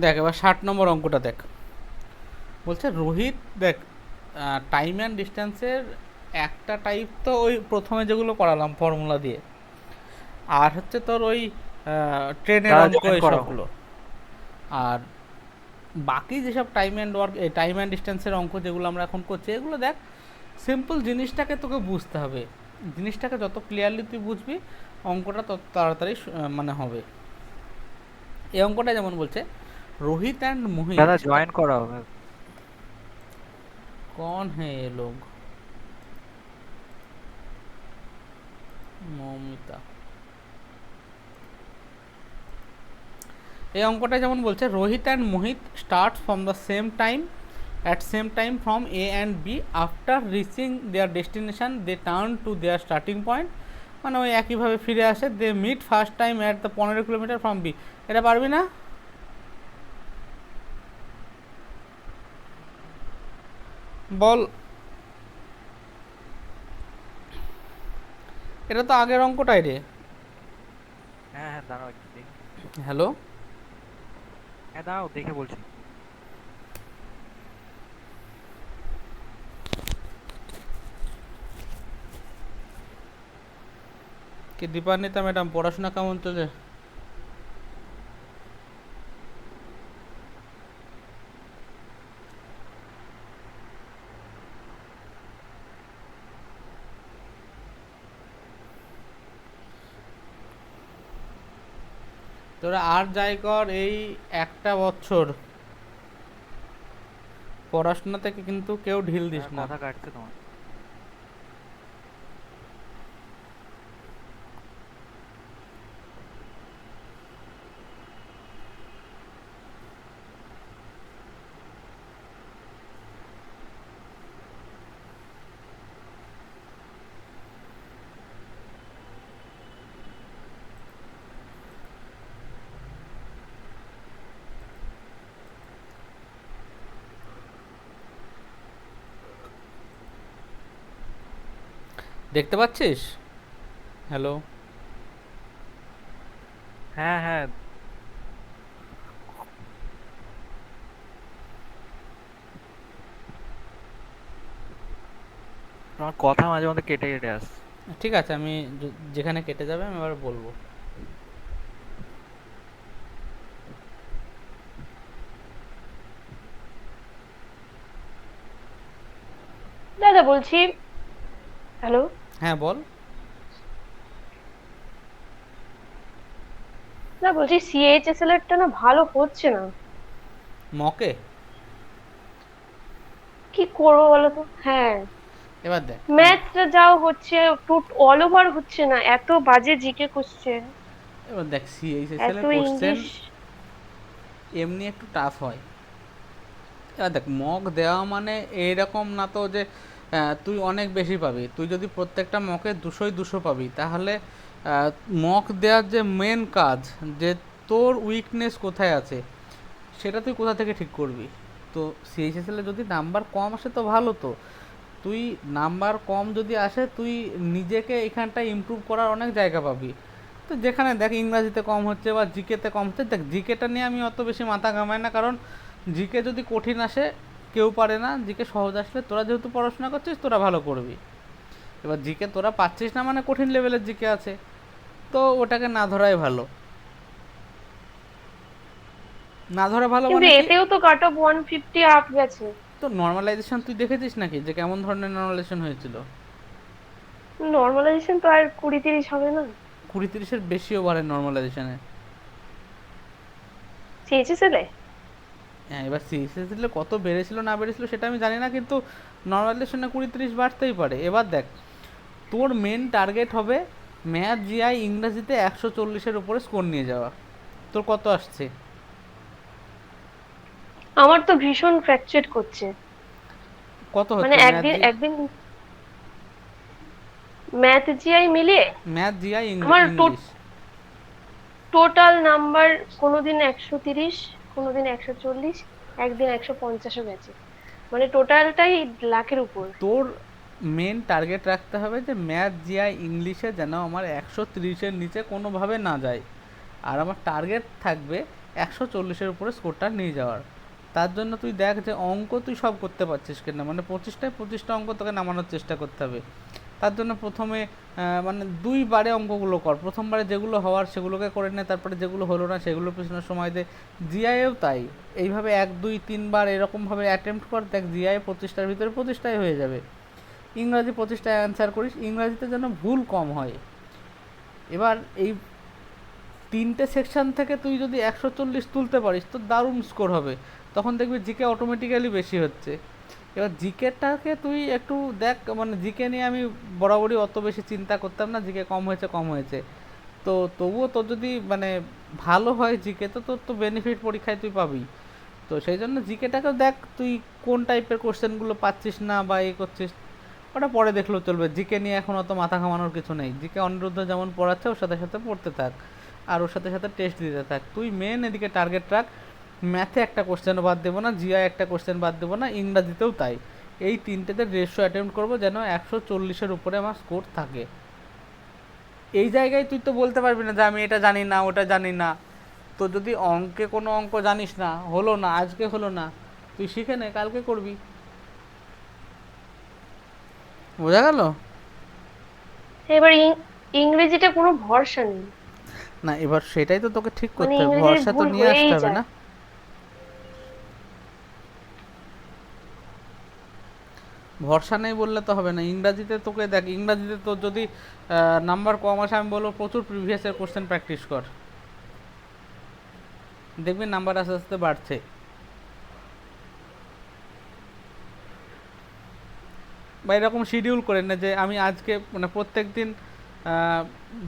দেখ এবার 60 নম্বর অঙ্কটা দেখ। বলছে রোহিত, দেখ টাইম অ্যান্ড ডিস্টেন্সের একটা টাইপ তো ওই প্রথমে যেগুলো করালাম ফর্মুলা দিয়ে, আর হচ্ছে তোর ওই ট্রেনের দাদা অঙ্ক জয়েন করো। এসবগুলো। আর বাকি যেসব time and work, time and ডিস্টেন্সের অঙ্ক যেগুলো আমরা এখন করছি, এগুলো দেখ সিম্পল, জিনিসটাকে তোকে বুঝতে হবে। জিনিসটাকে যত ক্লিয়ারলি তুই বুঝবি, অঙ্কটা তত তাড়াতাড়ি মানে হবে। এই অঙ্কটা যেমন বলছে রোহিত অ্যান্ড মোহিত দাদা জয়েন করো। कौन है ये लोग? মমিতা। এই অঙ্কটা যেমন বলছে Rohit and Mohit start from the same time at same time from A and B. After reaching their destination they turn to their starting point, মানে ওই একইভাবে ফিরে আসে। They meet first time at the 15 kilometre from B. এটা পারবি না? বল। এটা তো আগের অঙ্কটাই রে। হ্যাঁ হ্যাঁ, দাঁড়াও একটু দেখি। হ্যালো, হ্যাঁ দাঁড়াও, দেখে বলছি। কি দীপান্বিতা ম্যাডাম, পড়াশোনা কেমন চলছে? তোরা আর যাই কর, এই একটা বছর পড়াশোনা থেকে কিন্তু কেউ ঢিল দিস হ্যাঁ, না। কথা কাটছে তোমার। দেখতে পাচ্ছিস? হ্যালো। হ্যাঁ হ্যাঁ। তোমার কথা মাঝে মধ্যে কেটে কেটে আসছে। ঠিক আছে, আমি যেখানে কেটে যাবে আমি এবার বলবো। দাদা বলছি, হ্যালো। হ্যাঁ বল। না বলছি, সিএইচএসএল এরটা না ভালো হচ্ছে না। মকে। কি করবো বলো তো? হ্যাঁ, এবার দেখ ম্যাথটা যাও হচ্ছে, অল ওভার হচ্ছে না, এত বাজে জিকে কোশ্চেন, এবার দেখ সিএইচএসএল এত এর কোশ্চেন ইংলিশ। এমনি একটু টাফ হয়। এবার দেখ মক দেওয়া মানে এইরকম না তো যে তুই অনেক বেশি পাবি। তুই যদি প্রত্যেকটা মকে 200 পাবি, তাহলে মক দেওয়ার যে মেন কাজ, যে তোর উইকনেস কোথায় আছে সেটা তুই কোথা থেকে ঠিক করবি। তো সিএইচএসএল এ যদি নাম্বার কম আসে তো ভালো। তো তুই নাম্বার কম যদি আসে, তুই নিজেকে এখানটায় ইমপ্রুভ করার অনেক জায়গা পাবি। তো যেখানে দেখ ইংরাজিতে কম হচ্ছে বা জিকেতে কম হচ্ছে, দেখ জিকেটা নিয়ে আমি অত বেশি মাথা ঘামাই না, কারণ জিকে যদি কঠিন আসে কেউ পারে না, জিকে সহজ আসলে তোরা যেহেতু পড়াশোনা করছিস তোরা ভালো করবি। এবার জিকে তোরা পাচ্ছিস না মানে কঠিন লেভেলের জিকে আছে, তো ওটাকে না ধরাই ভালো। না ধরা ভালো কিন্তু মানে কি? এতেও তো কাট অফ 150 আপ গেছে। তো নর্মালাইজেশন তুই দেখেছিস নাকি যে কেমন ধরনের নর্মালাইজেশন হয়েছিল? নর্মালাইজেশন তো আর 20-30 হবে না। 20-30-এর বেশিও বাড়ে নর্মালাইজেশনে। সিএইচএসএল এ হ্যাঁ, এবার সিএসএস দিলে কত বেড়েছিল না বেড়েছিল সেটা আমি জানি না, কিন্তু নর্মালাইজেশনে 20-30 বাড়তেই পারে। এবার দেখ তোর মেন টার্গেট হবে ম্যাথ জিআই ইংরাজিতে 140-এর উপরে স্কোর নিয়ে যাওয়া। তোর কত আসছে? আমার তো ভীষণ ফ্র্যাকচার করছে। কত মানে হচ্ছে ম্যাথ একদিন জি? একদিন ম্যাথ জিআই মিলিয়ে ম্যাথ জিআই আমার ইংলিশ। টোটাল নাম্বার কোনোদিন 130, কোনোদিন 140, একদিন 150ও গেছে। মানে টোটালটাই লাখের উপর। তোর মেন টার্গেট রাখতে হবে যে ম্যাথ জিআই ইংলিশে যেন আমার 130-এর নিচে কোনোভাবে না যায়। আর আমার টার্গেট থাকবে 140-এর উপরে স্কোরটা নিয়ে যাওয়ার। তার জন্য তুই দেখ যে অঙ্ক তুই সব করতে পারছিস কিনা, মানে 25টা অঙ্ক তোকে নামানোর চেষ্টা করতে হবে। তার জন্য প্রথমে মানে 2 বারে অঙ্কগুলো কর, প্রথমবারে যেগুলো হওয়ার সেগুলোকে করে নে, তারপরে যেগুলো হলো না সেগুলো পিছনে সময় দে। জিআইয়েও তাই, এইভাবে 1 2 3 বার এরকমভাবে অ্যাটেম্প্ট কর, দেখ জিআই 25টার ভিতরে 25টাই হয়ে যাবে। ইংরাজি 25টায় অ্যান্সার করিস, ইংরাজিতে যেন ভুল কম হয়। এবার এই 3টে সেকশন থেকে তুই যদি 140 তুলতে পারিস তো দারুণ স্কোর হবে, তখন দেখবি জিকে অটোমেটিক্যালি বেশি হচ্ছে। এবার জিকেটাকে তুই একটু দেখ, মানে জিকে নিয়ে আমি বরাবরই অত বেশি চিন্তা করতাম না, জিকে কম হয়েছে, তো তবুও তোর যদি মানে ভালো হয় জিকে তো তোর তো বেনিফিট পরীক্ষায় তুই পাবি। তো সেই জন্য জিকেটাকেও দেখ তুই কোন টাইপের কোশ্চেনগুলো পাচ্ছিস না বা এই করছিস, ওটা পরে দেখলেও চলবে। জিকে নিয়ে এখন অত মাথা ঘামানোর কিছু নেই, জিকে অনিরুদ্ধ যেমন পড়াচ্ছে ওর সাথে সাথে পড়তে থাক, আর ওর সাথে সাথে টেস্ট দিতে থাক। তুই মেন এদিকে টার্গেট রাখ, ম্যাথে একটা কোশ্চেনও বাদ দেবো না, জিআই একটা কোশ্চেন বাদ দেবো না, ইংরাজিতেও তাই। এই 3টেতে রেশিও অ্যাটেম্প্ট করবো যেন 140-এর উপরে আমার স্কোর থাকে। এই জায়গায় তুই তো বলতে পারবি না যে আমি এটা জানি না ওটা জানি না। তো যদি অঙ্কে কোনো অঙ্ক জানিস না, হলো না আজকে হলো না, তুই শিখে নে, কালকে করবি। বোঝা গেল? এবার ইংরেজিটা কোনো ভরসা নেই, না এবার সেটাই তো তোকে ঠিক মানে করতে হবে, ইংরেজির ভরসা তো ভুল নিয়ে হয়েই আসতে হবে যায়। না। ভরসা নেই বললে তো হবে না, ইংরাজিতে তোকে দেখ, ইংরাজিতে তোর যদি নাম্বার কম আসে আমি বলবো প্রচুর প্রিভিয়াসের কোশ্চেন প্র্যাকটিস কর, দেখবি নাম্বার আস্তে আস্তে বাড়ছে। বা এরকম শিডিউল করে নে যে আমি আজকে মানে প্রত্যেক দিন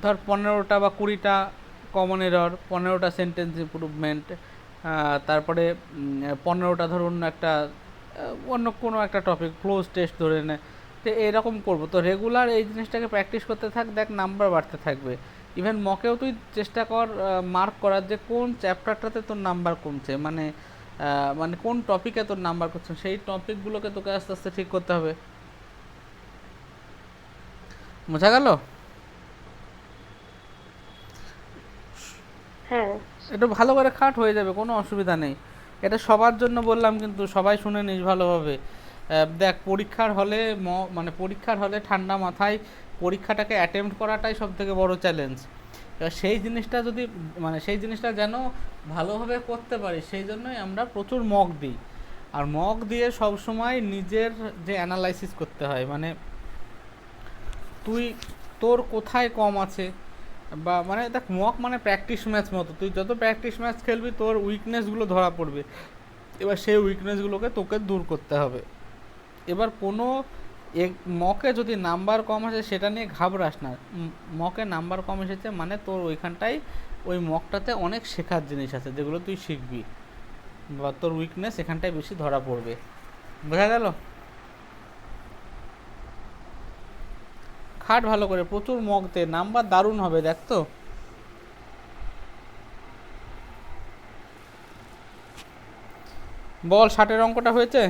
ধর 15টা বা 20টা কমন এরর, 15টা সেন্টেন্স ইমপ্রুভমেন্ট, তারপরে 15টা ধরুন একটা অন্য কোনো একটা টপিক ক্লোজ টেস্ট ধরে নে, তো এরকম করবো। তো রেগুলার এই জিনিসটাকে প্র্যাকটিস করতে থাক, দেখ নাম্বার বাড়তে থাকবে। ইভেন মকেও তুই চেষ্টা কর মার্ক করার যে কোন চ্যাপ্টারটাতে তোর নাম্বার কমছে, মানে মানে কোন টপিকে তোর নাম্বার করছে, সেই টপিকগুলোকে তোকে আস্তে আস্তে ঠিক করতে হবে। বোঝা গেল? হ্যাঁ, একটু ভালো করে খাট, হয়ে যাবে, কোনো অসুবিধা নেই। এটা সবার জন্য বললাম, কিন্তু সবাই শুনে নিস ভালোভাবে। দেখ পরীক্ষার হলে মানে পরীক্ষার হলে ঠান্ডা মাথায় পরীক্ষাটাকে অ্যাটেম্প্ট করাটাই সব থেকে বড় চ্যালেঞ্জ। এবার সেই জিনিসটা যদি মানে সেই জিনিসটা যেন ভালোভাবে করতে পারি, সেই জন্যই আমরা প্রচুর মক দিই। আর মক দিয়ে সব সময় নিজের যে অ্যানালাইসিস করতে হয়, মানে তুই তোর কোথায় কম আছে, বা মানে দেখ মক মানে প্র্যাকটিস ম্যাচ মতো, তুই যত প্র্যাকটিস ম্যাচ খেলবি তোর উইকনেসগুলো ধরা পড়বে, এবার সেই উইকনেসগুলোকে তোকে দূর করতে হবে। এবার কোনো মকে যদি নাম্বার কম আসে সেটা নিয়ে ঘাবড়াস না, মকে নাম্বার কম এসেছে মানে তোর ওইখানটাই ওই মকটাতে অনেক শেখার জিনিস আছে যেগুলো তুই শিখবি, বা তোর উইকনেস এখানটায় বেশি ধরা পড়বে। বোঝা গেল? খাট ভালো করে, প্রচুর মক দে, নাম্বার দারুণ হবে, দেখ তো। বল 60-এর অঙ্কটা হয়েছে?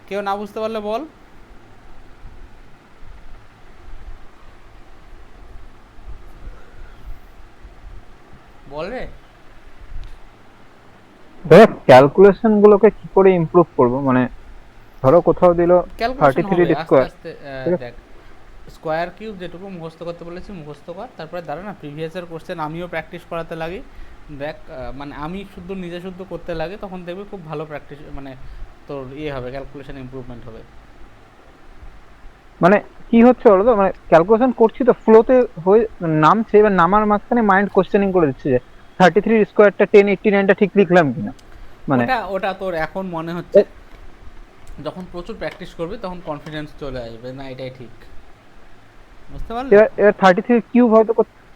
কেউ না বুঝতে পারলে বল। বল রে। দেখ ক্যালকুলেশন গুলোকে কি করে ইমপ্রুভ করব, মানে ধরো কোথাও দিল ক্যালকুলেশন 33 হবে আস্তে স্কোয়ার, আস্তে। ঠিক আছে? দেখ স্কোয়ার কিউব যেটুকু মুখস্থ করতে বলেছি মুখস্থ কর, তারপরে দাঁড়া না প্রিভিয়াসের কোশ্চেন আমিও প্র্যাকটিস করাতে লাগি। দেখ মানে আমি শুদ্ধ নিজে শুদ্ধ করতে লাগে, তখন দেখবি খুব ভালো প্র্যাকটিস, মানে তোর ইয়ে হবে, ক্যালকুলেশন ইমপ্রুভমেন্ট হবে। মানে কি হচ্ছে বলো তো, মানে ক্যালকুলেশন করছি তো ফ্লোতে হয়ে নামছে, এবার নামার মাঝখানে মাইন্ড কোশ্চেনিং করে দিচ্ছে যে 33 স্কোয়ারটা 1089টা ঠিক লিখলাম কিনা, মানে ওটা ওটা তোর এখন মনে হচ্ছে, যখন প্রচুর প্র্যাকটিস করবি তখন কনফিডেন্স চলে আসবে, না এটাই ঠিক। বুঝতে পারলি? এবার এবার 33 কিউব হয়তো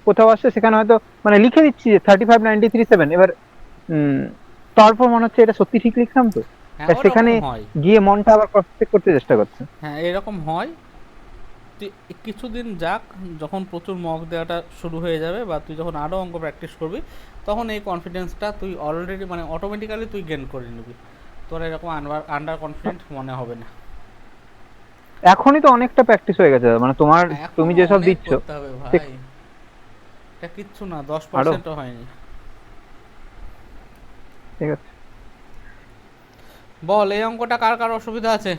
কোথাও আসছে, সেখানে হয়তো মানে লিখে দিচ্ছি যে 3593 এবার তারপর মনে হচ্ছে এটা সত্যি ঠিক লিখলাম তো, হ্যাঁ তা সেখানে ওরকম হয়। গিয়ে মনটা আবার ক্রস চেক করতে চেষ্টা করছে। হ্যাঁ এরকম হয়। তুই কিছুদিন যাক, যখন প্রচুর মক দেওয়াটা শুরু হয়ে যাবে বা তুই যখন আরও অঙ্ক প্র্যাকটিস করবি, তখন এই কনফিডেন্সটা তুই অলরেডি মানে অটোমেটিক্যালি তুই গেন করে নিবি, তোর এরকম আন্ডার কনফিডেন্ট মনে হবে না। এখনই তো অনেকটা প্র্যাকটিস হয়ে গেছে, মানে তোমার তুমি এখনো যেসব অনেক দিচ্ছ করতে হবে সে- ভাই। এটা কিচ্ছু না, 10%ও হয়নি। ঠিক আছে। বল এই অঙ্কটা কার কার অসুবিধা আছে?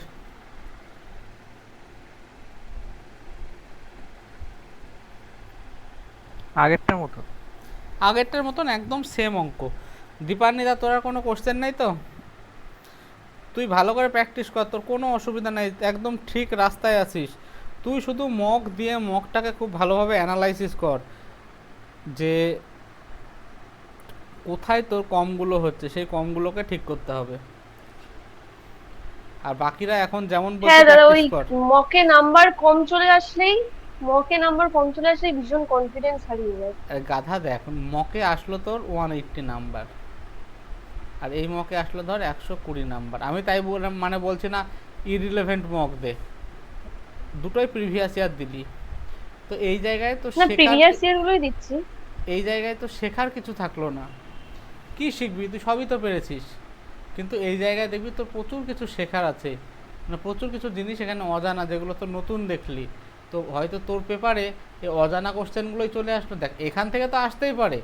আগেরটার মতো। আগেরটার মতন একদম সেম অঙ্ক। দীপান্বিতা, তোর আর কোনো কোশ্চেন নেই তো? তুই ভালো করে প্র্যাকটিস কর, তোর কোনো অসুবিধা নেই, একদম ঠিক রাস্তায় আছিস। তুই শুধু মক দিয়ে মকটাকে খুব ভালোভাবে অ্যানালাইসিস কর যে কোথায় তোর কমগুলো হচ্ছে, সেই কমগুলোকে ঠিক করতে হবে। আর বাকিরা এখন যেমন বলছে হ্যাঁ দাদা, ওই প্র্যাকটিস কর। মকে নাম্বার কম চলে আসলেই ভীষণ কনফিডেন্স হারিয়ে যায়। আর গাধা দেখ, মকে আসলো তোর 180 নাম্বার, আর এই মকে আসলো ধর 120 নাম্বার। আমি তাই বললাম, মানে বলছি না ইররিলেভেন্ট মক দে, দুটোই প্রিভিয়াস ইয়ার দিলি, তো এই জায়গায় তো না, শেখার প্রিভিয়াস ইয়ার গুলোই দিচ্ছি। এই জায়গায় তো শেখার কিছু থাকলো না। কি শিখবি? তুই সবই তো পেরেছিস, কিন্তু এই জায়গায় দেখবি তোর প্রচুর কিছু শেখার আছে, মানে প্রচুর কিছু জিনিস এখানে অজানা, যেগুলো তো নতুন দেখলি। তো হয়তো তোর পেপারে এই অজানা কোশ্চেনগুলোই চলে আসলো। দেখ, এখান থেকে তো আসতেই পারে,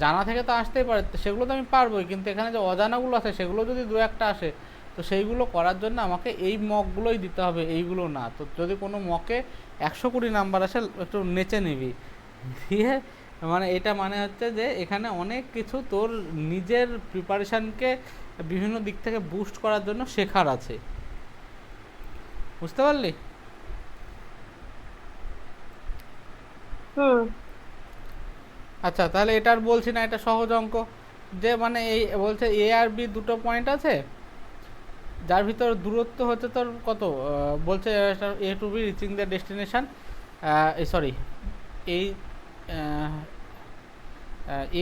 জানা থেকে তো আসতেই পারে, তো সেগুলো তো আমি পারবোই, কিন্তু এখানে যে অজানাগুলো আছে সেগুলো যদি দু একটা আসে, তো সেইগুলো করার জন্য আমাকে এই মকগুলোই দিতে হবে, এইগুলো না। তো যদি কোনো মকে 120 নাম্বার আসে, একটু নেচে নিবি, দিয়ে মানে এটা মানে হচ্ছে যে এখানে অনেক কিছু তোর নিজের প্রিপারেশানকে বিভিন্ন দিক থেকে বুস্ট করার জন্য শেখার আছে। বুঝতে পারলি? হুম। আচ্ছা, তাহলে এটা আর বলছি না, এটা সহজ অঙ্ক। যে মানে এই বলছে এ আর বি দুটো পয়েন্ট আছে, যার ভিতর দূরত্ব হচ্ছে তোর কত, বলছে A to B reaching the destination, sorry, এই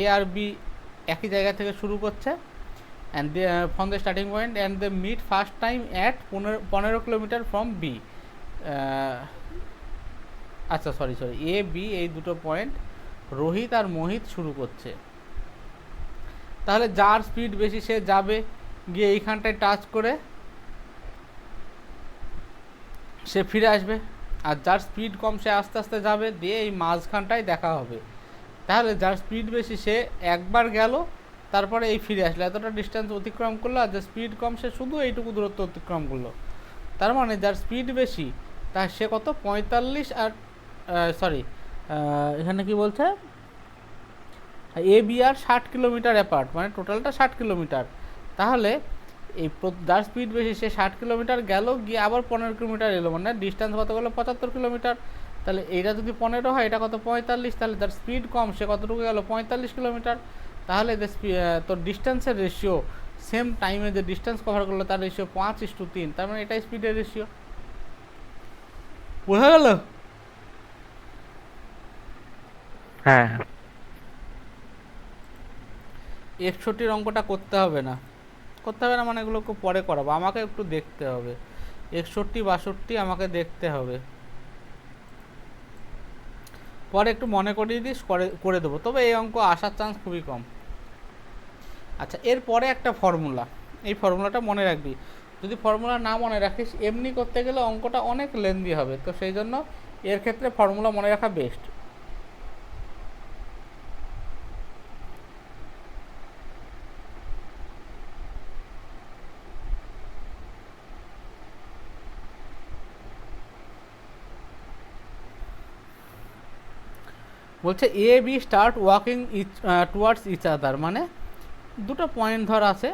এ আর বি একই জায়গা থেকে শুরু করছে, and they from the starting point, and they meet first time at 15 kilometre from B. আচ্ছা সরি, এ বি এই দুটো পয়েন্ট রোহিত আর মোহিত শুরু করছে। তাহলে যার স্পিড বেশি সে যাবে, গিয়ে এইখানটায় টাচ করে সে ফিরে আসবে, আর যার স্পিড কম সে আস্তে আস্তে যাবে, দিয়ে এই মাঝখানটায় দেখা হবে। তাহলে যার স্পিড বেশি সে একবার গেল, তারপরে এই ফিরে আসলো, এতটা ডিস্টেন্স অতিক্রম করলো, আর যার স্পিড কম সে শুধু এইটুকু দূরত্ব অতিক্রম করলো। তার মানে যার স্পিড বেশি তা সে কত 45, আর সরি এখানে কি বলছে, A B R 60 kilometre apart, মানে টোটালটা 60 কিলোমিটার। তাহলে এই যার স্পিড বেশি সে 60 কিলোমিটার গেল, গিয়ে আবার 15 কিলোমিটার এলো, মানে ডিস্টেন্স কত গেলো 75 কিলোমিটার। তাহলে এইটা যদি 15 হয়, এটা কত 45, তাহলে যার স্পিড কম সে কতটুকু গেল 45 কিলোমিটার। তাহলে তোর ডিস্টেন্সের রেশিও সেম টাইমে যে ডিস্টেন্স কভার করলো তার রেশিও 5:3, তার মানে এটাই স্পিডের রেশিও। বোঝা গেল? হ্যাঁ হ্যাঁ। 61 অঙ্কটা করতে হবে না, মানে এগুলো খুব পরে করাবো, আমাকে একটু দেখতে হবে। 61 62 আমাকে দেখতে হবে, পরে একটু মনে করিয়ে দিস, করে দেবো, তবে এই অঙ্ক আসার চান্স খুবই কম। আচ্ছা, এরপরে একটা ফর্মুলা, এই ফর্মুলাটা মনে রাখবি। যদি ফর্মুলা না মনে রাখিস, এমনি করতে গেলে অঙ্কটা অনেক লেন্দি হবে, তো সেই জন্য এর ক্ষেত্রে ফর্মুলা মনে রাখা বেস্ট। বলছে A B start walking towards each other, মানে দুটো পয়েন্ট ধর আছে,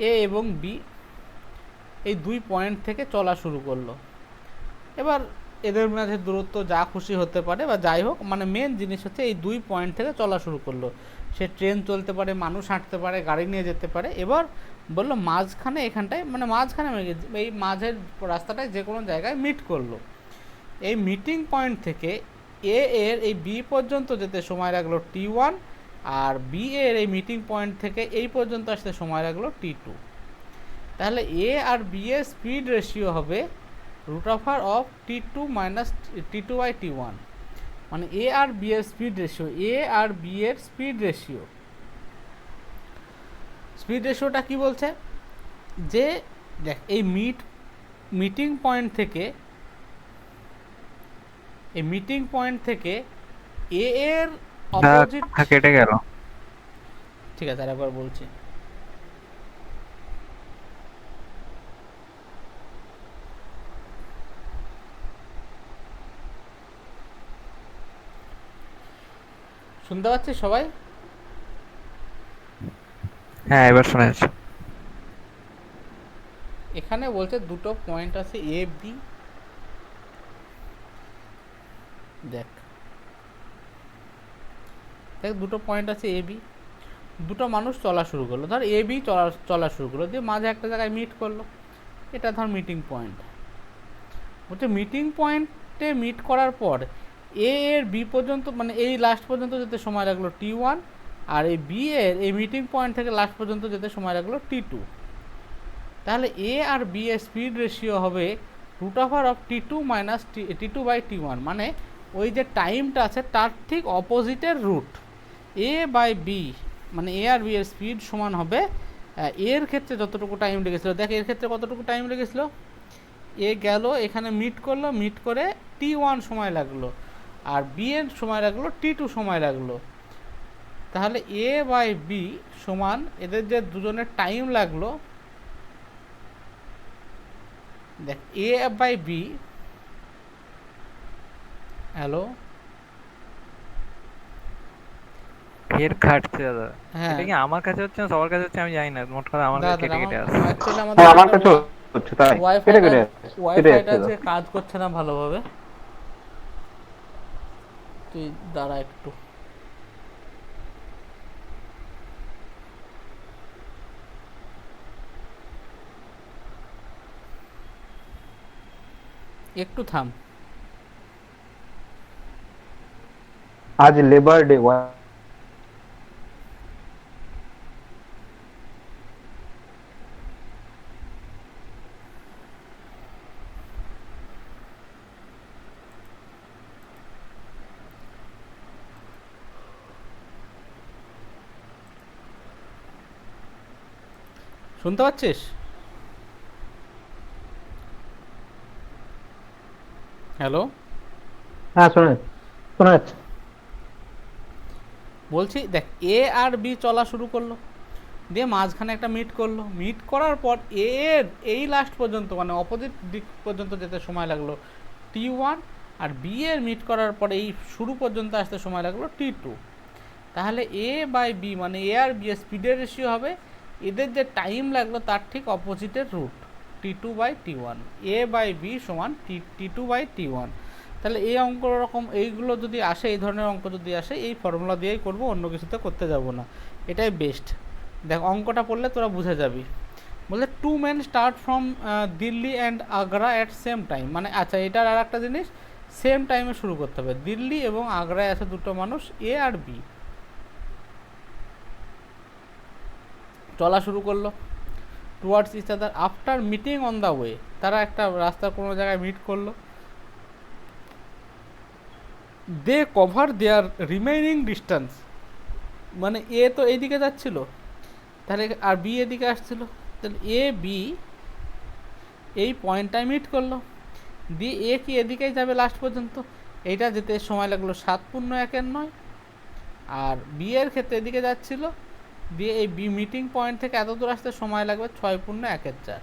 এ এবং বি, এই দুই পয়েন্ট থেকে চলা শুরু করলো। এবার এদের মাঝে দূরত্ব যা খুশি হতে পারে, বা যাই হোক, মানে মেন জিনিস হচ্ছে এই দুই পয়েন্ট থেকে চলা শুরু করলো। সে ট্রেন চলতে পারে, মানুষ হাঁটতে পারে, গাড়ি নিয়ে যেতে পারে। এবার বললো মাঝখানে, এখানটায় মানে মাঝখানে, এই মাঝের রাস্তাটায় যে কোনো জায়গায় মিট করলো। এই মিটিং পয়েন্ট থেকে এ এর এই বি পর্যন্ত যেতে সময় লাগলো T1, আর বি এর এই মিটিং পয়েন্ট থেকে এই পর্যন্ত আসতে সময় লাগলো T2। তাহলে এ আর বি এর স্পিড রেশিও হবে √R of T2 minus T2 by T1, মানে এ আর বি এর স্পিড রেশিও, স্পিড রেশিওটা কি বলছে, যে দেখ এই মিটিং পয়েন্ট থেকে এ এর অপোজিট, কেটে গেল। ঠিক আছে আরেকবার বলছি। শুনতে পাচ্ছিস সবাই? হ্যাঁ এবার শোনা যাচ্ছে। এখানে বলছে দুটো পয়েন্ট আছে এ বি। দেখ দেখ দুটো পয়েন্ট আছে এ বি, দুটো মানুষ চলা শুরু করলো, ধর এ বি চলা শুরু করলো, দিয়ে মাঝে একটা জায়গায় মিট করলো, এটা ধর মিটিং পয়েন্ট। বলছে মিটিং পয়েন্টে মিট করার পর এ এর বি পর্যন্ত, মানে এই লাস্ট পর্যন্ত যেতে সময় লাগলো T1, আর এই বি এর এই মিটিং পয়েন্ট থেকে লাস্ট পর্যন্ত যেতে সময় লাগলো T2। তাহলে এ আর বি এর স্পিড রেশিও হবে √T2 মাইনাস T2/T1, মানে ওই যে টাইমটা আছে তার ঠিক অপোজিটের রুট। এ বাই বি মানে এ আর বি এর স্পিড সমান হবে এর ক্ষেত্রে যতটুকু টাইম লেগেছিলো, দেখ এর ক্ষেত্রে কতটুকু টাইম লেগেছিলো, এ গেল এখানে মিট করলো, মিট করে T1 সময় লাগলো, আর বি এর সময় লাগলো T2 সময় লাগলো। তাহলে এ বাই বি সমান এদের যে দুজনের টাইম লাগলো, দেখ এ বাই বি, হ্যালো ফের খাটছে দাদা। হ্যাঁ এটা কি আমার কাছে হচ্ছে না সবার কাছে হচ্ছে আমি জানি না, মোট কথা আমার কাছে দাদা কেটে কেটে আসছে। অ্যাকচুয়ালি আমাদের হ্যাঁ আমার কাছে হচ্ছে তাই কেটে ওয়াইফাইটা কেটে কেটে ওয়াইফাইটা যাচ্ছে যে কাজ করছে না ভালোভাবে, তুই দাঁড়া একটু। একটু থাম। আজ লেবার ডে। শুনতে পাচ্ছিস? হ্যালো হ্যাঁ শোনা যাচ্ছে। বলছি দেখ এ আর বি চলা শুরু করলো, দিয়ে মাঝখানে একটা মিট করলো, মিট করার পর এ এর এই লাস্ট পর্যন্ত মানে অপোজিট দিক পর্যন্ত যেতে সময় লাগলো T1, আর বি এর মিট করার পর এই শুরু পর্যন্ত আসতে সময় লাগলো T2। তাহলে এ বাই বি মানে এ আর বি এর স্পিডের রেশিও হবে এদের যে টাইম লাগলো তার ঠিক অপোজিটের root T2/T1। A by B সমান T2/T1। তাহলে এই অঙ্ক রকম এইগুলো যদি আসে, এই ধরনের অঙ্ক যদি আসে, এই ফর্মুলা দিয়েই করব, অন্য কিছুতে করতে যাব না, এটাই বেস্ট। দেখ অঙ্কটা পড়লে তোরা বুঝে যাবি। বলে 2 men start from Delhi and Agra at same time, মানে আচ্ছা এটার আর একটা জিনিস, সেম টাইমে শুরু করতে হবে। দিল্লি এবং আগ্রায় আছে দুটো মানুষ এ আর বি, চলা শুরু করলো towards each other after meeting on the way, তারা একটা রাস্তার কোনো জায়গায় মিট করলো। They cover their remaining distance, মানে এ তো এইদিকে যাচ্ছিল, তাহলে আর বি এদিকে আসছিল, তাহলে এ বি এই পয়েন্টটায় মিট করলো, দিয়ে এ কি এদিকেই যাবে লাস্ট পর্যন্ত, এইটা যেতে সময় লাগলো 7.1/9, আর বি এর ক্ষেত্রে এদিকে যাচ্ছিল, দিয়ে এই বি মিটিং পয়েন্ট থেকে এত দূর আসতে সময় লাগবে 6.1/4।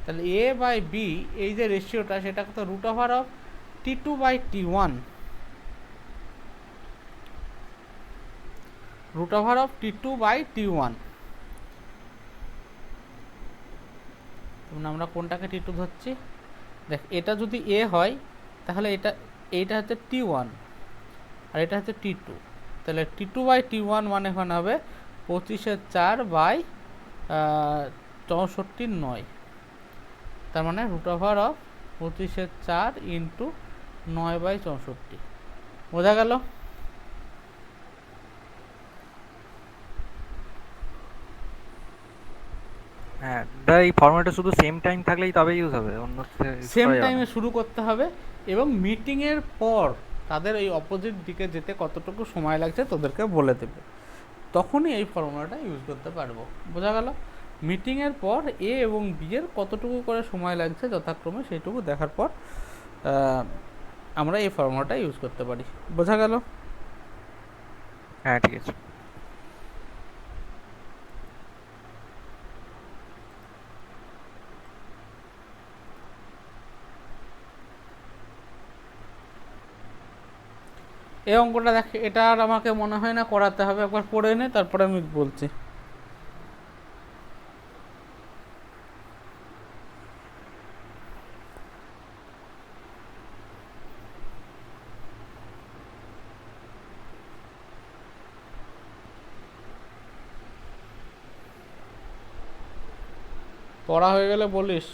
তাহলে এ বাই বি এই যে রেশিওটা সেটা কত, √T2/T1, √T2/T1। আমরা কোনটাকে T2 ধরছি, দেখ এটা যদি এ হয় তাহলে এইটা হচ্ছে T1 আর এটা হচ্ছে T2, তাহলে T2/T1 মানে এখানে হবে 25/4/64/9, তার মানে √25/4 ইন্টু 9/64। বোঝা গেল? হ্যাঁ দাদা এই ফরম্যাটে শুধু সেম টাইম থাকলেই তবে ইউজ হবে, অন্য সেম টাইমে শুরু করতে হবে এবং মিটিংয়ের পর তাদের এই অপোজিট দিকে যেতে কতটুকু সময় লাগছে তোদেরকে বলে দেবে, তখনই এই ফর্মুলাটা ইউজ করতে পারবো। বোঝা গেল? মিটিংয়ের পর এ এবং বি এর কতটুকু করে সময় লাগছে যথাক্রমে সেইটুকু দেখার পর আমরা এই ফর্মুলাটা ইউজ করতে পারি। বোঝা গেল? হ্যাঁ ঠিক আছে। এই অঙ্কটা দেখ, এটা আর আমাকে মনে হয় না করাতে হবে, একবার পড়ে নে তারপরে আমি বলছি। পড়া হয়ে গেলে বলিস।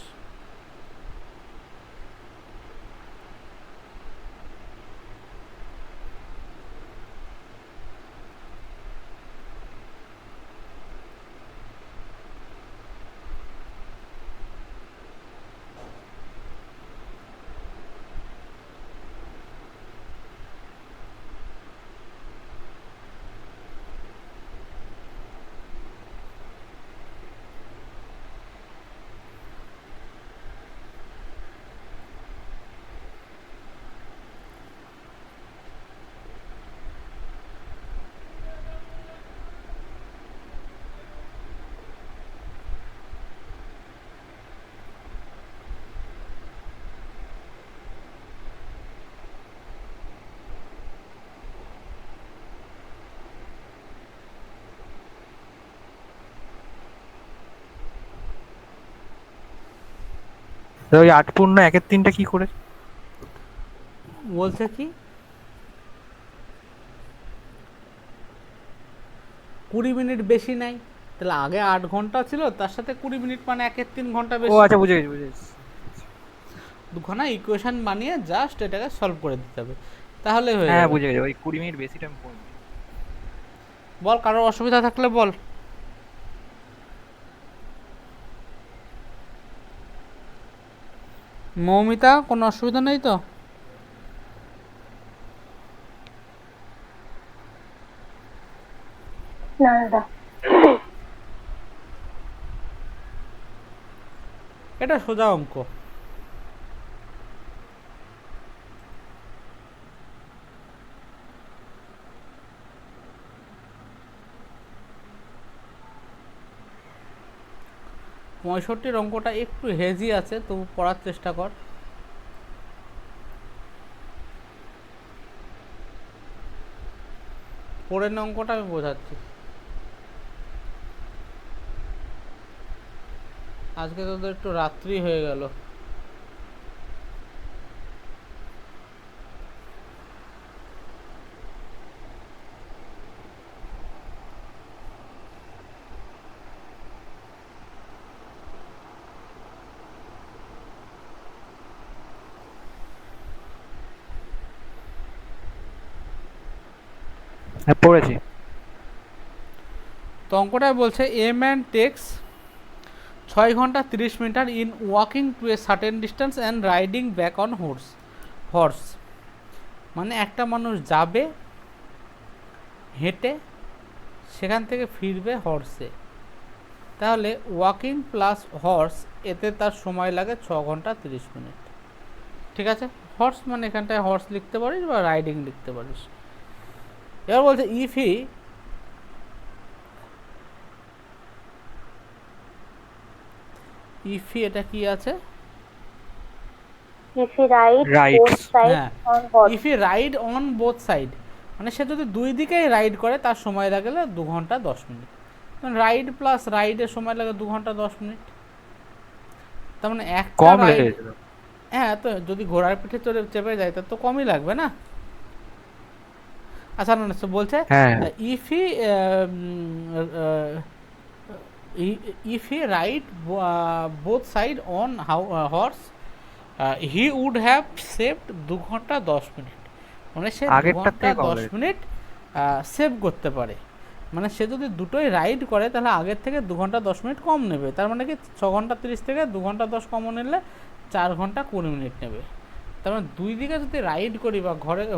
তো ওই 8 পূর্ণ 1/3 কি করে? বলছে কি 20 মিনিট বেশি নাই, তাহলে আগে 8 ঘন্টা ছিল, তার সাথে 20 মিনিট মানে 1/3 ঘন্টা ও বেশি। আচ্ছা, বুঝে গেছি বুঝে গেছি। দুখানা ইকুয়েশন বানিয়ে জাস্ট এটাকে সলভ করে দিতে হবে, তাহলে হয়ে হ্যাঁ যাবে। বুঝে গেছি, ওই 20 মিনিট বেশি টাইম পড়বে। বল, কারোর অসুবিধা থাকলে বল। মৌমিতা, কোনো অসুবিধা নেই তো? না দাদা। এটা সোজা অঙ্ক। পঁয়ষট্টির অঙ্কটা একটু হেজি আছে, তবু পড়ার চেষ্টা কর। পরের অঙ্কটা আমি বোঝাচ্ছি। আজকে তোদের একটু রাত্রি হয়ে গেল। হ্যাঁ পড়েছি। তো অঙ্কটায় বলছে এ ম্যান টেক্স 6 ঘন্টা 30 minute in walking to a certain distance and riding back on horse. মানে একটা মানুষ যাবে হেঁটে, সেখান থেকে ফিরবে হর্সে, তাহলে ওয়াকিং প্লাস হর্স, এতে তার সময় লাগে 6 ঘন্টা 30 মিনিট। ঠিক আছে, হর্স মানে এখানটায় হর্স লিখতে পারিস বা রাইডিং লিখতে পারিস। এবার বলছে ইফি এটা কি আছে? If he rides Right. both sides হ্যাঁ, on horse. If E ride on both side, মানে সে যদি দুই দিকেই রাইড করে তার সময় লাগে 2 ঘন্টা 10 মিনিট। রাইড প্লাস রাইডের সময় লাগে 2 ঘন্টা 10 মিনিট। তার মানে একটা কম রাইড, লেগেছিল। হ্যাঁ, তো যদি ঘোড়ার পিঠে চড়ে চেপে যায় তার তো কমই লাগবে না। আচ্ছা না, বলছে হ্যাঁ if he ride both side on horse he would have saved 2 ঘন্টা 10 মিনিট। মানে সে আগেরটার থেকে কম 2 ঘন্টা 10 মিনিট সেভ করতে পারে। মানে সে যদি দুটোই রাইড করে তাহলে আগের থেকে 2 ঘন্টা 10 মিনিট কম নেবে। তার মানে কি 6 ঘন্টা 30 থেকে 2 ঘন্টা 10 কম নিলে 4 ঘন্টা 20 মিনিট নেবে। তার মানে দুই দিকে যদি রাইড করি বা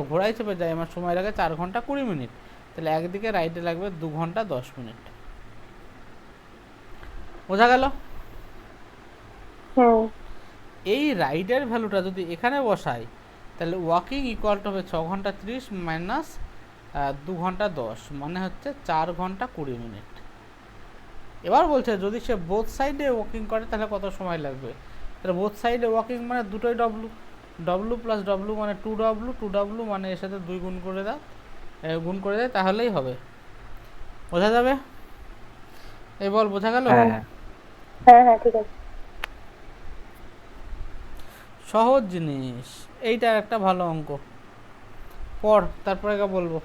ঘোড়ায় চেপে যাই, আমার সময় লাগে 4 ঘন্টা 20 মিনিট, তাহলে একদিকে রাইডে লাগবে 2 ঘন্টা 10 মিনিট। বোঝা গেল? হুম। এই রাইডের ভ্যালুটা যদি এখানে বসাই, তাহলে ওয়াকিং ইকুয়াল টু হবে 6 ঘন্টা 30 মাইনাস 2 ঘন্টা 10 মানে হচ্ছে 4 ঘন্টা 20 মিনিট। এবার বলছে যদি সে বোথ সাইডে ওয়াকিং করে তাহলে কত সময় লাগবে। তাহলে বোথ সাইডে ওয়াকিং মানে দুটোই ডব্লু, ডব্লু প্লাস ডব্লু মানে 2W, 2W মানে এর সাথে 2 গুণ করে দাও, গুণ করে দেয় তাহলেই হবে। বোঝা যাবে? এই বল বোঝা গেল? হ্যাঁ হ্যাঁ হ্যাঁ হ্যাঁ ঠিক আছে। সহজ জিনিস, এইটা একটা ভালো অঙ্ক। পড় তারপরে বলবো।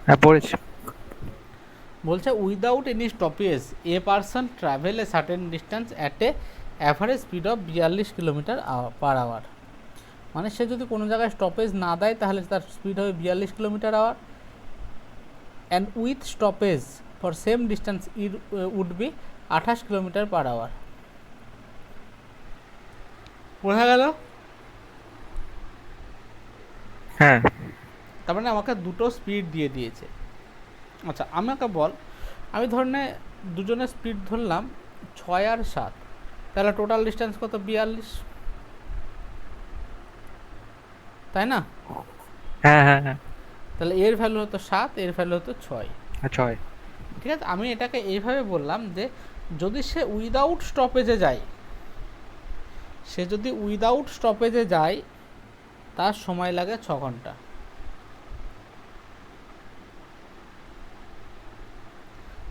হ্যাঁ পড়েছি। বলছে without any stoppage a person travel a certain distance at a average speed of 42 কিলোমিটার/আওয়ার। মানে সে যদি কোনো জায়গায় স্টপেজ না দেয় তাহলে তার স্পিড হবে 42 kilometre per hour, and with stoppage for same distance would be 28 kilometre per hour. বোঝা গেল? হ্যাঁ তার মানে আমাকে দুটো স্পিড দিয়ে দিয়েছে। আচ্ছা আমাকে বল, আমি ধরনে দুজনের স্পিড ধরলাম 6 আর 7, তাহলে টোটাল ডিস্টেন্স কত? 42, তাই না? হ্যাঁ হ্যাঁ হ্যাঁ তাহলে এর ভ্যালু হতো 7, এর ভ্যালু হতো 6। আচ্ছা হয়। ঠিক আছে, আমি এটাকে এইভাবে বললাম যে যদি সে উইদাউট স্টপেজে যায়, সে যদি উইদাউট স্টপেজে যায় তার সময় লাগে 6 ঘন্টা।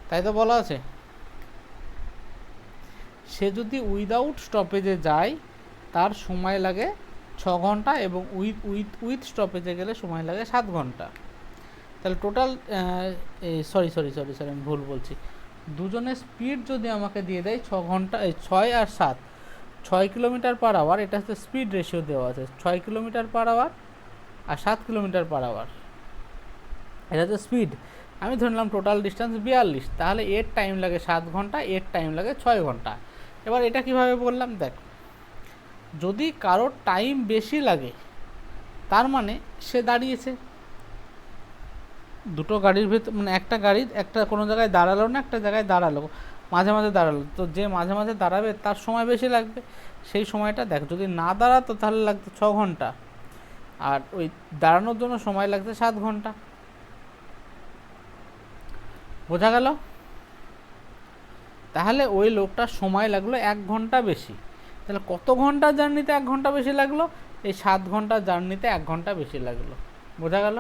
তাই তো বলা আছে। সে যদি উইদাউট স্টপেজে যায় তার সময় লাগে 6 ঘন্টা এবং উইথ স্টপেজে গেলে সময় লাগে 7 ঘন্টা। তাহলে টোটাল সরি আমি ভুল বলছি। দুজনের স্পিড যদি আমাকে দিয়ে দেয় 6 ঘন্টা, 6 আর 7, 6 কিলোমিটার/আওয়ার, এটা হচ্ছে স্পিড রেশিও দেওয়া আছে, 6 কিলোমিটার/আওয়ার আর 7 কিলোমিটার/আওয়ার, এটা হচ্ছে স্পিড। আমি ধরলাম টোটাল ডিস্টেন্স 42, তাহলে এর টাইম লাগে 7 ঘন্টা, এর টাইম লাগে 6 ঘন্টা। এবার এটা কিভাবে বললাম দেখ, যদি কারোর টাইম বেশি লাগে তার মানে সে দাঁড়িয়েছে। দুটো গাড়ির ভেতর মানে একটা গাড়ি একটা কোনো জায়গায় দাঁড়ালো না, একটা জায়গায় দাঁড়ালো, মাঝে মাঝে দাঁড়ালো, তো যে মাঝে মাঝে দাঁড়াবে তার সময় বেশি লাগবে। সেই সময়টা দেখ, যদি না দাঁড়াতো তাহলে লাগতো 6 ঘন্টা, আর ওই দাঁড়ানোর জন্য সময় লাগছে 7 ঘন্টা। বোঝা গেল? তাহলে ওই লোকটার সময় লাগলো 1 ঘন্টা বেশি। তাহলে কত ঘন্টা জার্নিতে 1 ঘন্টা বেশি লাগলো? এই 7 ঘন্টা জার্নিতে 1 ঘন্টা বেশি লাগলো। বোঝা গেল?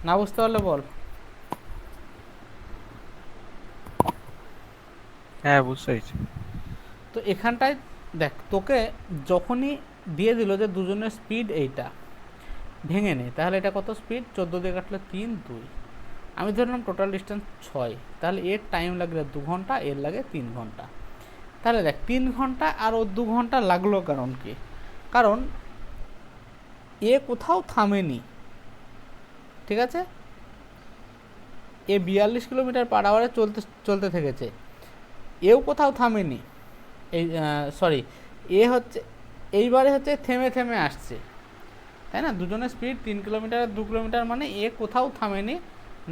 না বুঝতে পারলে বল। হ্যাঁ বুঝতে পেরেছি। তো এখানটায় দেখ, তোকে যখনই দিয়ে দিল যে দুজনের স্পিড এইটা, ভেঙে নে, তাহলে এটা কত স্পিড? 14 দিয়ে কাটলে 3, 2। আমি ধরলাম টোটাল ডিস্টেন্স 6, তাহলে এর টাইম লাগলে 2 ঘন্টা, এর লাগে 3 ঘন্টা। তাহলে দেখ 3 ঘন্টা আর ও 2 ঘন্টা লাগলো কারণ কি? কারণ এ কোথাও থামেনি, ঠিক আছে? এ 42 কিলোমিটার/আওয়ারে চলতে থেকেছে, এও কোথাও থামেনি। এই সরি, এ হচ্ছে এইবারে হচ্ছে থেমে থেমে আসছে, তাই না? দুজনের স্পিড 3 কিলোমিটার আর 2 কিলোমিটার, মানে এ কোথাও থামেনি,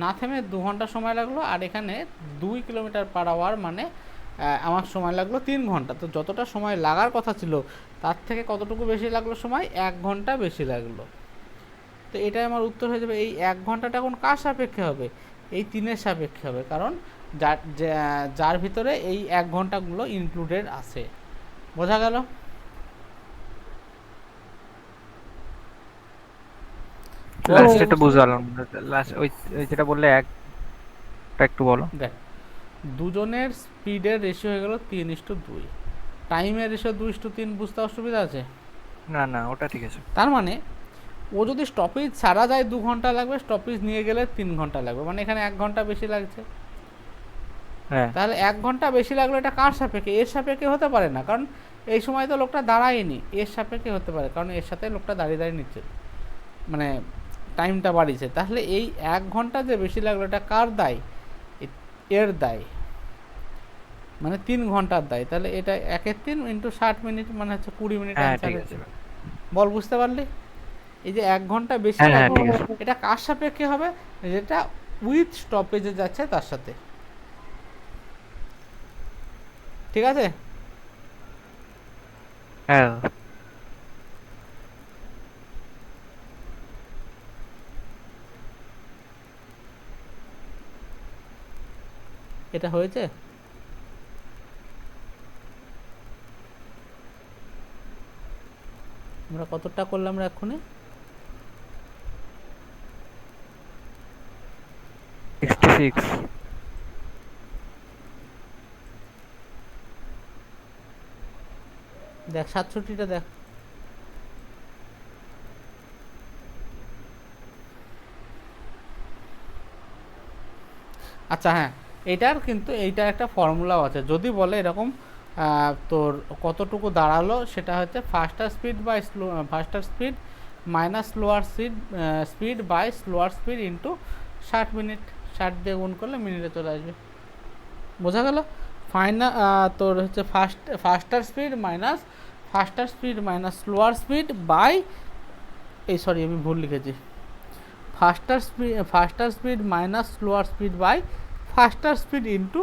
না থেমে 2 ঘন্টা সময় লাগলো। আর এখানে 2 কিলোমিটার/আওয়ার মানে আমার সময় লাগলো 3 ঘন্টা। তো যতটা সময় লাগার কথা ছিল তার থেকে কতটুকু বেশি লাগলো সময়? 1 ঘন্টা বেশি লাগলো। তো এটাই আমার উত্তর হয়ে যাবে। এই 1 ঘন্টাটা এখন কার সাপেক্ষে হবে? এই 3-এর সাপেক্ষে হবে, কারণ যার ভিতরে এই 1 ঘন্টাগুলো ইনক্লুডেড আছে। বোঝা গেল? লাস্ট এটা বুঝলাম। লাস্ট ওই ওই যেটা বললে একটা একটু বলো। দেখ, দুজনের স্পিডের রেশিও হয়ে গেল 3:2, টাইমের রেশিও 2:3, বুঝতে অসুবিধা আছে? না না ওটা ঠিক আছে। তার মানে ও যদি স্টপেজ ছাড়া যায় 2 ঘন্টা লাগবে, স্টপেজ নিয়ে গেলে 3 ঘন্টা লাগবে, মানে এখানে 1 ঘন্টা বেশি লাগছে। হ্যাঁ তাহলে 1 ঘন্টা বেশি লাগলো, এটা কার সাপেক্ষে? এর সাপেক্ষে হতে পারে না, কারণ এই সময় তো লোকটা দাঁড়ায়নি। এর সাপেক্ষে হতে পারে, কারণ এর সাথে লোকটা দাঁড়িয়ে নিচ্ছে। মানে টাইমটা বাড়িয়েছে, তাহলে এই 1 ঘন্টা যে বেশি লাগলো এটা কার দায়? এর দায়, মানে 3 ঘন্টার দায়। তাহলে এটা 1/3 ইন্টু 60 মিনিট মানে হচ্ছে 20 মিনিট হ্যাঁ অ্যান্সার ঠিক হচ্ছে। আছে। বল বুঝতে পারলি? এই যে 1 ঘন্টা বেশি হ্যাঁ হ্যাঁ লাগলো, ঠিক আছে। এটা কার সাপেক্ষে হবে? যেটা উইথ স্টপেজে যাচ্ছে তার সাথে। ঠিক আছে? হ্যাঁ দাদা। এটা হয়েছে? আমরা কতটা করলাম রে এক্ষুনি? 66। দেখ 67টা দেখ। আচ্ছা হ্যাঁ, এইটার একটা ফর্মুলাও আছে। যদি বলে এরকম তোর কতটুকু দাঁড়ালো, সেটা হচ্ছে faster speed minus slower speed by slower speed into 60 minute. 60 দিয়ে গুণ করলে মিনিটে চলে আসবে। বোঝা গেল? তোর হচ্ছে faster speed minus slower speed by, sorry আমি ভুল লিখেছি, faster speed minus slower speed by faster speed into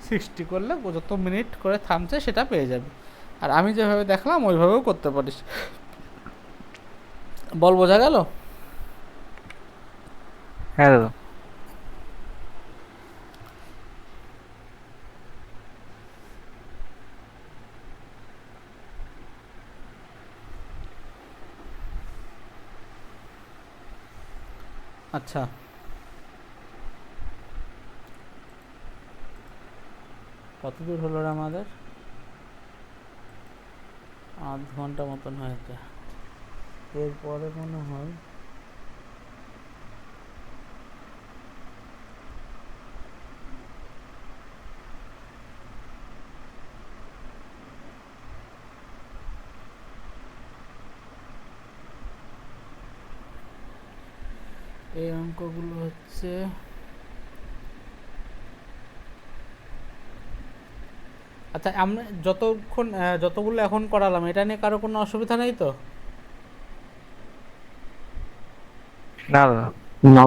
60 করলে যত মিনিট করে থামছে সেটা পেয়ে যাবে। আর আমি যেভাবে দেখলাম ওইভাবেও করতে পারিস। বল বোঝা গেল? হ্যাঁ দাদা। আচ্ছা, কত দূর হলো রে আমাদের? 8 ঘন্টা মতন হয়েছে। এরপরে মনে হয় এই অঙ্কগুলো হচ্ছে, আচ্ছা আমরা যতগুলো এখন করালাম এটা নিয়ে কারো কোনো অসুবিধা নেই তো? না দাদা। না।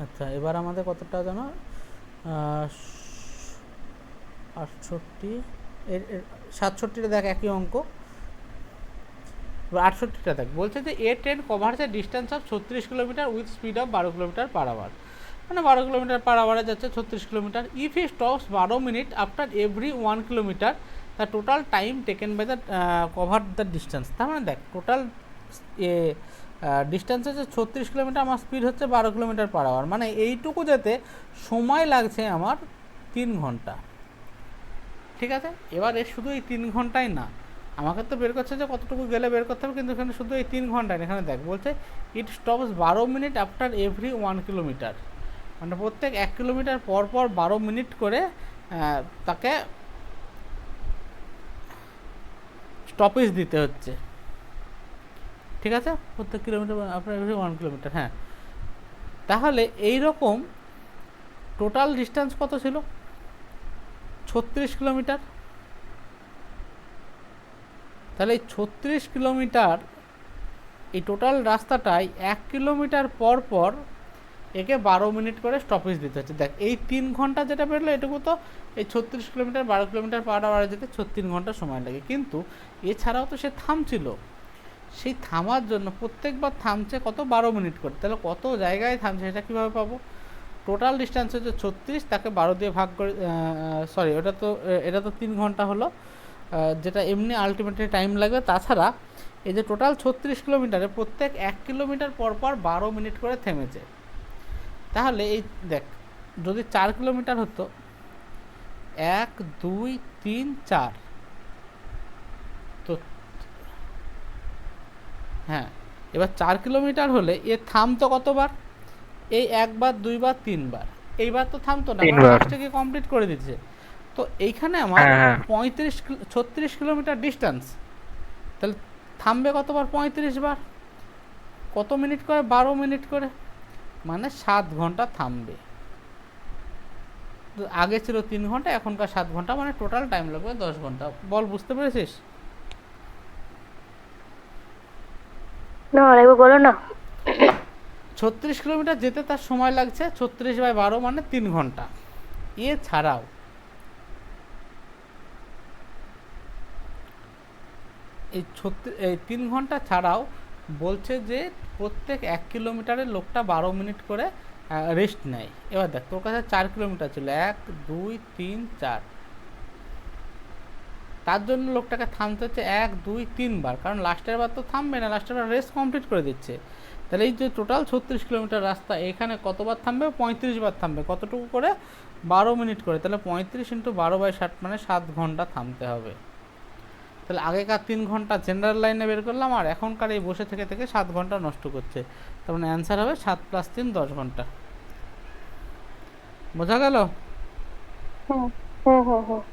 আচ্ছা এবার আমাদের কতটা জানো? 68, 67টা দেখ একই অঙ্ক। 68টা দেখ, বলছে যে a train covers a distance of 36 kilometre with speed of 12 kilometre per hour. মানে 12 কিলোমিটার পার আওয়ারে যাচ্ছে 36 kilometre. If it stops 12 minute after every 1 kilometre, the total time taken by the cover the distance. তার মানে দেখ total distance হচ্ছে 36 kilometre, আমার speed হচ্ছে 12 kilometre per hour, মানে এইটুকু যেতে সময় লাগছে আমার 3 ঘন্টা। ঠিক আছে? এবার শুধু এই 3 ঘন্টাই না, আমাকে তো বের করছে যে কতটুকু গেলে বের করতে হবে, কিন্তু এখানে শুধু এই 3 ঘন্টায়, এখানে দেখ বলছে it stops 12 minute after every 1 kilometre, মানে প্রত্যেক 1 কিলোমিটার পর পর 12 মিনিট করে তাকে স্টপেজ দিতে হচ্ছে। ঠিক আছে? প্রত্যেক কিলোমিটার আফটার এভরি 1 কিলোমিটার। হ্যাঁ, তাহলে এই রকম টোটাল ডিস্টেন্স কত ছিল? 36 কিলোমিটার। তাহলে এই 36 কিলোমিটার, এই টোটাল রাস্তাটায় 1 কিলোমিটার পর পর একে 12 মিনিট করে স্টপেজ দিতে হচ্ছে। দেখ এই 3 ঘন্টা যেটা বেরোলো, এটুকু তো এই 36 কিলোমিটার 12 কিলোমিটার পার আওয়ারে যেতে 36 ঘন্টা সময় লাগে। কিন্তু এছাড়াও তো সে থামছিল, সেই থামার জন্য প্রত্যেকবার থামছে কত? 12 মিনিট করে। তাহলে কত জায়গায় থামছে সেটা কীভাবে পাবো? টোটাল ডিস্টেন্স হচ্ছে 36, তাকে 12 দিয়ে ভাগ করে, সরি এটা তো 3 ঘন্টা হলো, যেটা এমনি আলটিমেটলি টাইম লাগবে। তাছাড়া এই যে টোটাল 36 কিলোমিটারে প্রত্যেক 1 কিলোমিটার পর পর 12 মিনিট করে থেমেছে। তাহলে এই দেখ, যদি 4 কিলোমিটার হতো, 1 2 3 4, তো হ্যাঁ এবার 4 কিলোমিটার হলে এ থামতো কতবার? এই 1 বার 2 বার 3 বার। এইবার তো থামতো না, 3 বার। কাজটাকে কমপ্লিট করে দিচ্ছে। তো এইখানে আমার হ্যাঁ হ্যাঁ 36 কিলোমিটার ডিস্টেন্স, তাহলে থামবে কতবার? 35 বার। কত মিনিট করে? 12 মিনিট করে, মানে 7 ঘন্টা থামবে। তো আগে ছিল 3 ঘন্টা, এখনকার 7 ঘন্টা, মানে টোটাল টাইম লাগবে 10 ঘন্টা। বল, বুঝতে পেরেছিস? না আরেকবার বলো না। 36 কিলোমিটার যেতে তার সময় লাগছে 36/12 মানে 3 ঘন্টা। এছাড়াও এই 3 ঘন্টা ছাড়াও বলছে যে প্রত্যেক 1 কিলোমিটারে লোকটা 12 মিনিট করে রেস্ট নেয়। এবার দেখ, তোর কাছে 4 কিলোমিটার ছিল, 1 2 3 4, তার জন্য লোকটাকে থামতে হচ্ছে 1 2 3 বার, কারণ লাস্টের বার তো থামবে না, লাস্টের বার রেস্ট কমপ্লিট করে দিচ্ছে। তাহলে এই যে টোটাল 36 কিলোমিটার রাস্তা, এখানে কতবার থামবে? 35 বার থামবে। কতটুকু করে? 12 মিনিট করে। তাহলে 35 × 12/60 মানে 7 ঘন্টা থামতে হবে। তাহলে আগেকার 3 ঘন্টা জেনারেল লাইনে বের করলাম, আর এখনকার এই বসে থেকে থেকে 7 ঘন্টা নষ্ট করছে। তার মানে অ্যান্সার হবে 7 + 3 10 ঘন্টা। বোঝা গেল? হুম হুম হুম হুম।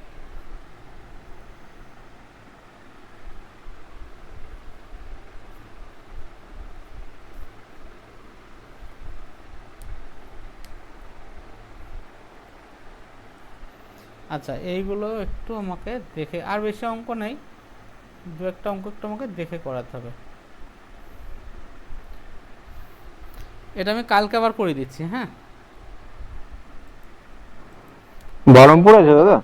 আচ্ছা, এইগুলো একটু আমাকে দেখে, আর বেশি অঙ্ক নেই, দু একটা অঙ্ক একটু আমাকে দেখে করাতে হবে। এটা আমি কালকে আবার করে দিচ্ছি, হ্যাঁ? বহরমপুর আছে দাদা?